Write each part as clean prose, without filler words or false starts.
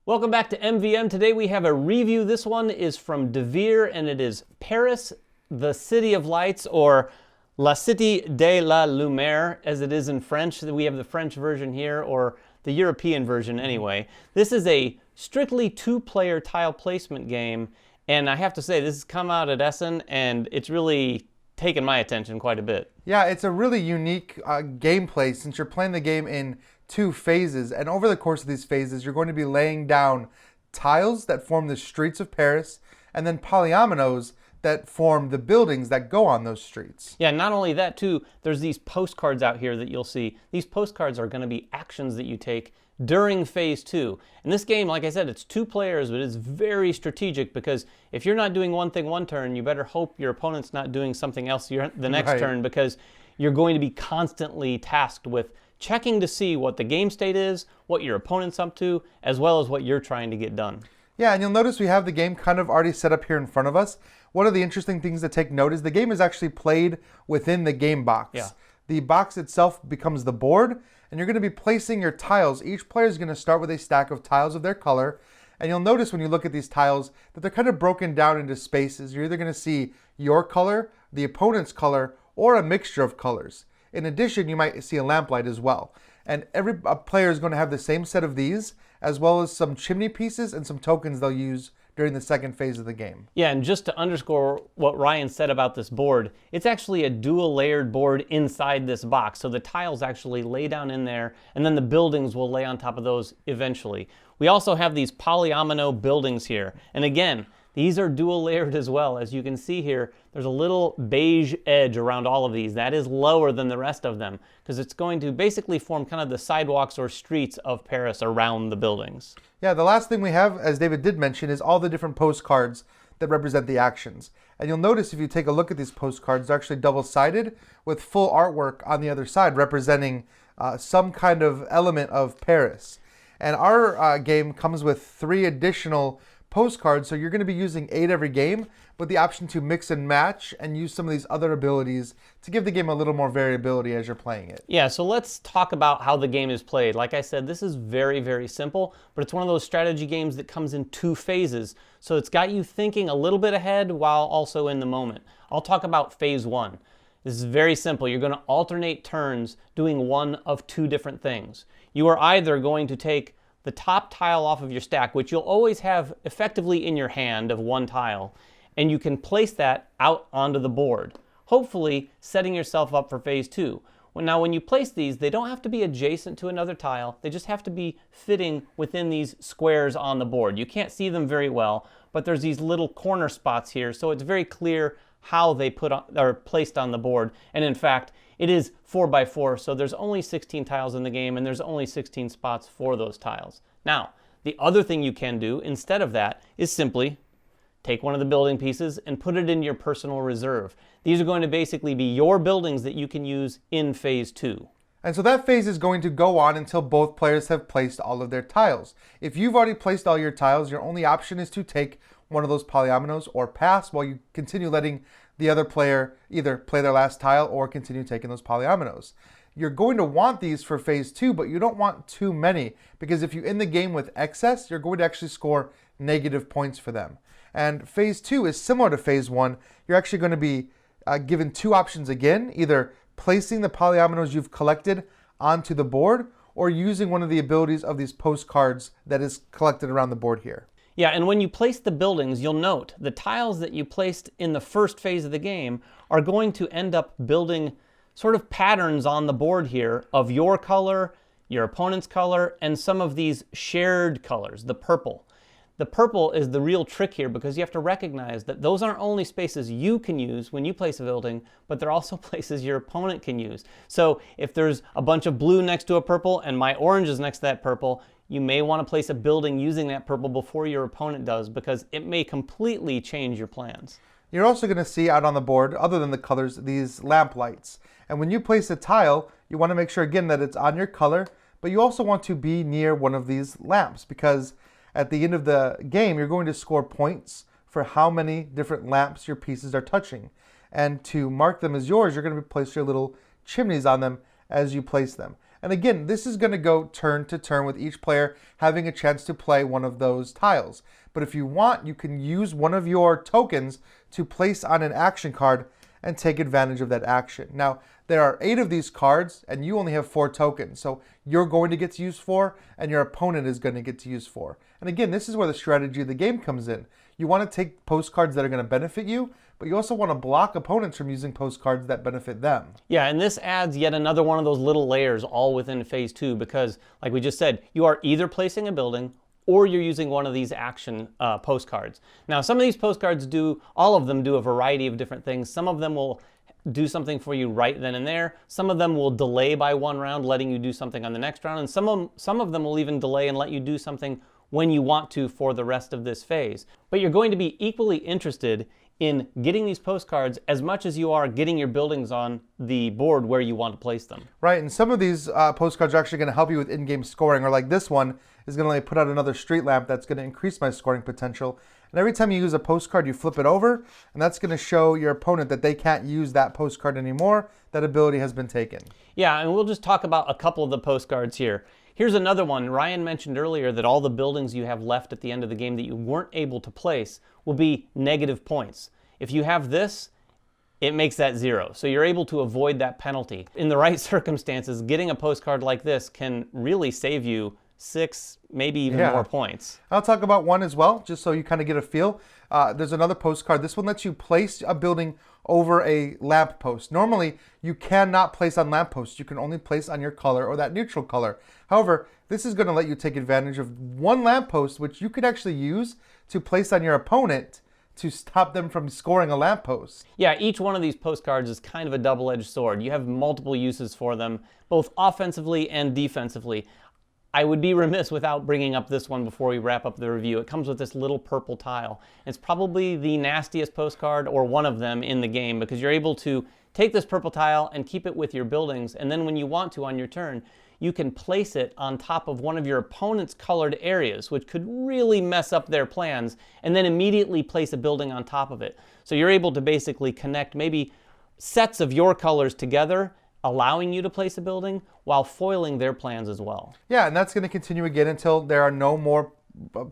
Welcome back to MVM. Today we have a review. This one is from Devere and it is Paris, the City of Lights, or La Cité de la Lumière as it is in French. We have the French version here, or the European version anyway. This is a strictly two-player tile placement game, and I have to say this has come out at Essen and it's really taken my attention quite a bit. Yeah, it's a really unique gameplay since you're playing the game in two phases, and over the course of these phases you're going to be laying down tiles that form the streets of Paris and then polyominoes that form the buildings that go on those streets. Yeah, not only that too, there's these postcards out here that you'll see. These postcards are going to be actions that you take during phase two. And this game, like I said, it's two players, but it's very strategic because if you're not doing one thing one turn, you better hope your opponent's not doing something else the next turn, because you're going to be constantly tasked with checking to see what the game state is, what your opponent's up to, as well as what you're trying to get done. Yeah, and you'll notice we have the game kind of already set up here in front of us. One of the interesting things to take note is the game is actually played within the game box. Yeah. The box itself becomes the board, and you're going to be placing your tiles. Each player is going to start with a stack of tiles of their color, and you'll notice when you look at these tiles that they're kind of broken down into spaces. You're either going to see your color, the opponent's color, or a mixture of colors. In addition, you might see a lamplight as well. And every player is going to have the same set of these, as well as some chimney pieces and some tokens they'll use during the second phase of the game. Yeah, and just to underscore what Ryan said about this board, it's actually a dual layered board inside this box. So the tiles actually lay down in there, and then the buildings will lay on top of those eventually. We also have these polyomino buildings here. And again, these are dual layered as well. As you can see here, there's a little beige edge around all of these. That is lower than the rest of them because it's going to basically form kind of the sidewalks or streets of Paris around the buildings. Yeah, the last thing we have, as David did mention, is all the different postcards that represent the actions. And you'll notice if you take a look at these postcards, they're actually double-sided with full artwork on the other side representing some kind of element of Paris. And our game comes with 3 additional postcards, so you're going to be using 8 every game, with the option to mix and match and use some of these other abilities to give the game a little more variability as you're playing it. Yeah, so let's talk about how the game is played. Like I said, this is very, very simple, but it's one of those strategy games that comes in 2 phases, so it's got you thinking a little bit ahead while also in the moment. I'll talk about phase 1. This is very simple. You're going to alternate turns doing one of 2 different things. You are either going to take the top tile off of your stack, which you'll always have effectively in your hand of one tile, and you can place that out onto the board, hopefully setting yourself up for phase 2. Now when you place these, they don't have to be adjacent to another tile, they just have to be fitting within these squares on the board. You can't see them very well, but there's these little corner spots here, so it's very clear how they are placed on the board. And in fact, it is 4x4, so there's only 16 tiles in the game, and there's only 16 spots for those tiles. Now, the other thing you can do instead of that is simply take one of the building pieces and put it in your personal reserve. These are going to basically be your buildings that you can use in phase 2. And so that phase is going to go on until both players have placed all of their tiles. If you've already placed all your tiles, your only option is to take one of those polyominoes or pass while you continue letting the other player either play their last tile or continue taking those polyominoes. You're going to want these for phase 2, but you don't want too many, because if you end the game with excess, you're going to actually score negative points for them. And phase 2 is similar to phase 1. You're actually going to be given 2 options again, either placing the polyominoes you've collected onto the board or using one of the abilities of these postcards that is collected around the board here. Yeah, and when you place the buildings, you'll note the tiles that you placed in the first phase of the game are going to end up building sort of patterns on the board here of your color, your opponent's color, and some of these shared colors, the purple. The purple is the real trick here because you have to recognize that those aren't only spaces you can use when you place a building, but they're also places your opponent can use. So if there's a bunch of blue next to a purple and my orange is next to that purple, you may want to place a building using that purple before your opponent does, because it may completely change your plans. You're also going to see out on the board, other than the colors, these lamp lights. And when you place a tile, you want to make sure again that it's on your color, but you also want to be near one of these lamps, because at the end of the game, you're going to score points for how many different lamps your pieces are touching. And to mark them as yours, you're going to place your little chimneys on them as you place them. And again, this is going to go turn to turn with each player having a chance to play one of those tiles. But if you want, you can use one of your tokens to place on an action card and take advantage of that action. Now, there are 8 of these cards, and you only have 4 tokens. So you're going to get to use 4, and your opponent is going to get to use 4. And again, this is where the strategy of the game comes in. You want to take postcards that are going to benefit you, but you also want to block opponents from using postcards that benefit them. Yeah, and this adds yet another one of those little layers all within phase 2 because, like we just said, you are either placing a building or you're using one of these action postcards. Now, some of these postcards all of them do a variety of different things. Some of them will do something for you right then and there. Some of them will delay by 1 round, letting you do something on the next round. And some of them will even delay and let you do something when you want to for the rest of this phase. But you're going to be equally interested in getting these postcards as much as you are getting your buildings on the board where you want to place them. Right, and some of these postcards are actually going to help you with in-game scoring, or like this one is going to like put out another street lamp that's going to increase my scoring potential. And every time you use a postcard, you flip it over, and that's going to show your opponent that they can't use that postcard anymore. That ability has been taken. Yeah, and we'll just talk about a couple of the postcards here. Here's another one. Ryan mentioned earlier that all the buildings you have left at the end of the game that you weren't able to place will be negative points. If you have this, it makes that 0. So you're able to avoid that penalty. In the right circumstances, getting a postcard like this can really save you 6, maybe even more points. I'll talk about one as well, just so you kind of get a feel. There's another postcard. This one lets you place a building over a lamp post. Normally, you cannot place on lamp posts. You can only place on your color or that neutral color. However, this is going to let you take advantage of one lamp post, which you could actually use to place on your opponent to stop them from scoring a lamppost. Yeah, each one of these postcards is kind of a double-edged sword. You have multiple uses for them, both offensively and defensively. I would be remiss without bringing up this one before we wrap up the review. It comes with this little purple tile. It's probably the nastiest postcard, or one of them, in the game, because you're able to take this purple tile and keep it with your buildings, and then when you want to on your turn, you can place it on top of one of your opponent's colored areas, which could really mess up their plans, and then immediately place a building on top of it. So you're able to basically connect maybe sets of your colors together, allowing you to place a building while foiling their plans as well. Yeah, and that's going to continue again until there are no more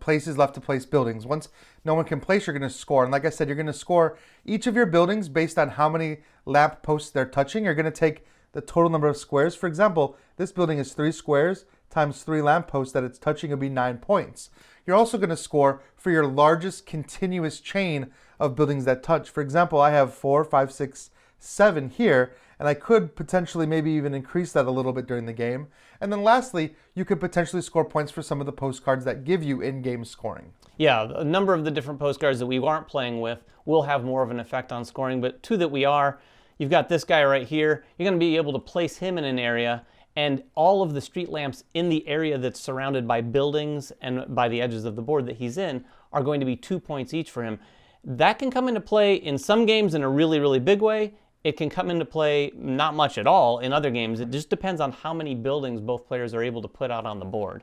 places left to place buildings. Once no one can place, you're going to score. And like I said, you're going to score each of your buildings based on how many lamp posts they're touching. You're going to take the total number of squares. For example, this building is 3 squares times 3 lamp posts that it's touching would be 9 points. You're also going to score for your largest continuous chain of buildings that touch. For example, I have 4, 5, 6, 7 here, and I could potentially maybe even increase that a little bit during the game. And then lastly, you could potentially score points for some of the postcards that give you in-game scoring. Yeah, a number of the different postcards that we aren't playing with will have more of an effect on scoring, but 2 that we are, you've got this guy right here. You're going to be able to place him in an area, and all of the street lamps in the area that's surrounded by buildings and by the edges of the board that he's in are going to be 2 points each for him. That can come into play in some games in a really, really big way. It can come into play not much at all in other games. It just depends on how many buildings both players are able to put out on the board.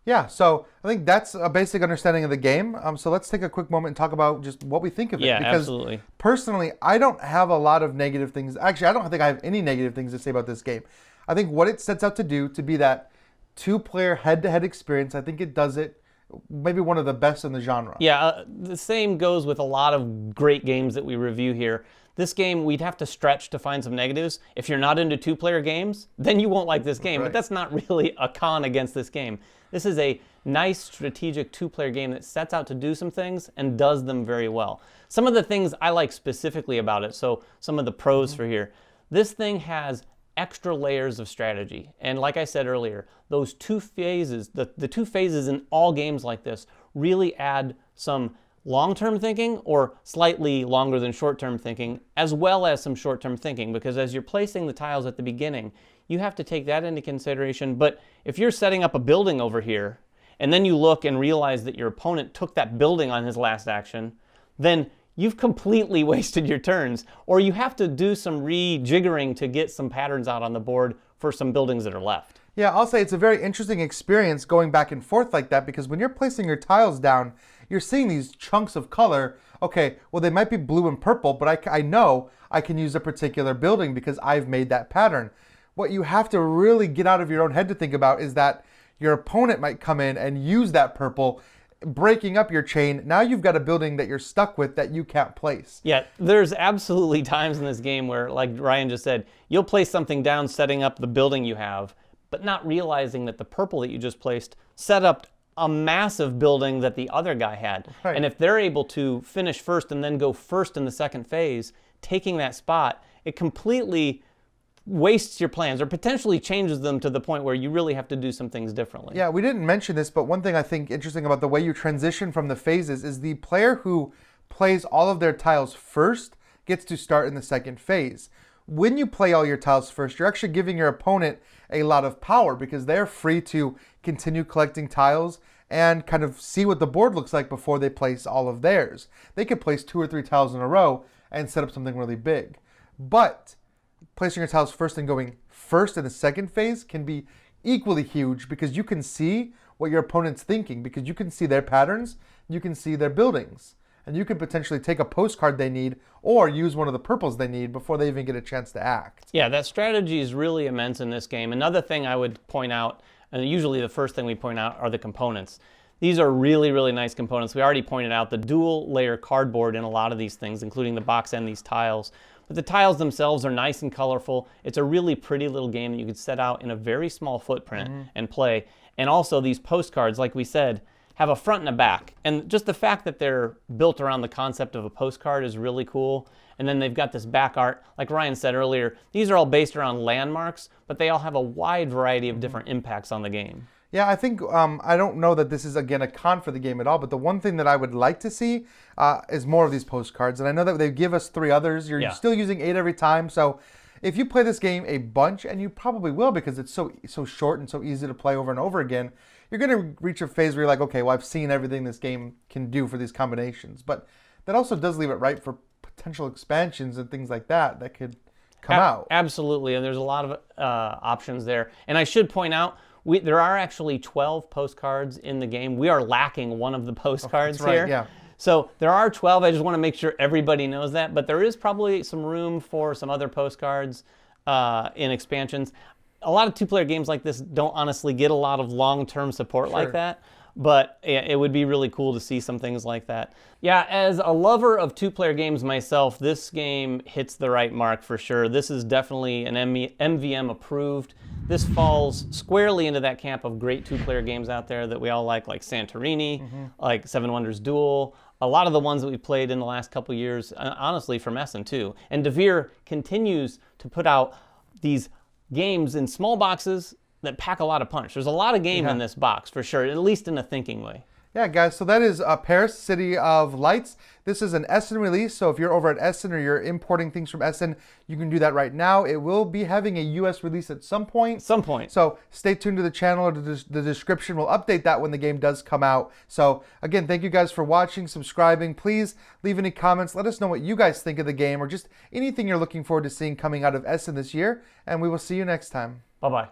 Yeah, so I think that's a basic understanding of the game. So let's take a quick moment and talk about just what we think of it. Yeah, because absolutely. Personally, I don't have a lot of negative things. Actually, I don't think I have any negative things to say about this game. I think what it sets out to do, to be that 2-player head-to-head experience, I think it does it maybe one of the best in the genre. Yeah, the same goes with a lot of great games that we review here. This game, we'd have to stretch to find some negatives. If you're not into 2-player games, then you won't like this game. Right. But that's not really a con against this game. This is a nice strategic 2-player game that sets out to do some things and does them very well. Some of the things I like specifically about it, so some of the pros for here. This thing has extra layers of strategy. And like I said earlier, those 2 phases, the 2 phases in all games like this really add some long-term thinking, or slightly longer than short-term thinking, as well as some short-term thinking, because as you're placing the tiles at the beginning, you have to take that into consideration. But if you're setting up a building over here, and then you look and realize that your opponent took that building on his last action, then you've completely wasted your turns, or you have to do some rejiggering to get some patterns out on the board for some buildings that are left. Yeah, I'll say it's a very interesting experience going back and forth like that, because when you're placing your tiles down, you're seeing these chunks of color. Okay, well, they might be blue and purple, but I know I can use a particular building because I've made that pattern. what you have to really get out of your own head to think about is that your opponent might come in and use that purple, breaking up your chain. Now you've got a building that you're stuck with that you can't place. Yeah, there's absolutely times in this game where, like Ryan just said, you'll place something down setting up the building you have, but not realizing that the purple that you just placed set up a massive building that the other guy had. Right. And if they're able to finish first and then go first in the second phase, taking that spot, it completely wastes your plans or potentially changes them to the point where you really have to do some things differently. Yeah, we didn't mention this, but one thing I think interesting about the way you transition from the phases is the player who plays all of their tiles first gets to start in the second phase. When you play all your tiles first, you're actually giving your opponent a lot of power because they're free to continue collecting tiles and kind of see what the board looks like before they place all of theirs. They could place 2 or 3 tiles in a row and set up something really big. But placing your tiles first and going first in the second phase can be equally huge because you can see what your opponent's thinking, because you can see their patterns, you can see their buildings, and you can potentially take a postcard they need or use one of the purples they need before they even get a chance to act. Yeah, that strategy is really immense in this game. Another thing I would point out, and usually the first thing we point out, are the components. These are really, really nice components. We already pointed out the dual layer cardboard in a lot of these things, including the box and these tiles. But the tiles themselves are nice and colorful. It's a really pretty little game that you could set out in a very small footprint and play. And also these postcards, like we said, have a front and a back. And just the fact that they're built around the concept of a postcard is really cool. And then they've got this back art. Like Ryan said earlier, these are all based around landmarks, but they all have a wide variety of different impacts on the game. Yeah, I think, I don't know that this is, again, a con for the game at all, but the one thing that I would like to see is more of these postcards. And I know that they give us 3 others. You're still using 8 every time. So if you play this game a bunch, and you probably will because it's so short and so easy to play over and over again, you're going to reach a phase where you're like, okay, well, I've seen everything this game can do for these combinations. But that also does leave it ripe for potential expansions and things like that that could come out. Absolutely, and there's a lot of options there. And I should point out, there are actually 12 postcards in the game. We are lacking one of the postcards that's right, here. yeah. So there are 12. I just want to make sure everybody knows that. But there is probably some room for some other postcards in expansions. A lot of 2-player games like this don't honestly get a lot of long-term support like that. But it would be really cool to see some things like that. Yeah, as a lover of 2-player games myself, this game hits the right mark for sure. This is definitely an MVM approved. This falls squarely into that camp of great 2-player games out there that we all like Santorini, like Seven Wonders Duel, a lot of the ones that we played in the last couple years, honestly, from Essen too. And Devere continues to put out these games in small boxes that pack a lot of punch. There's a lot of game in this box, for sure, at least in a thinking way. Yeah, guys, so that is Paris, City of Lights. This is an Essen release, so if you're over at Essen or you're importing things from Essen, you can do that right now. It will be having a US release at some point. So stay tuned to the channel or the description. We'll update that when the game does come out. So again, thank you guys for watching, subscribing. Please leave any comments. Let us know what you guys think of the game or just anything you're looking forward to seeing coming out of Essen this year. And we will see you next time. Bye-bye.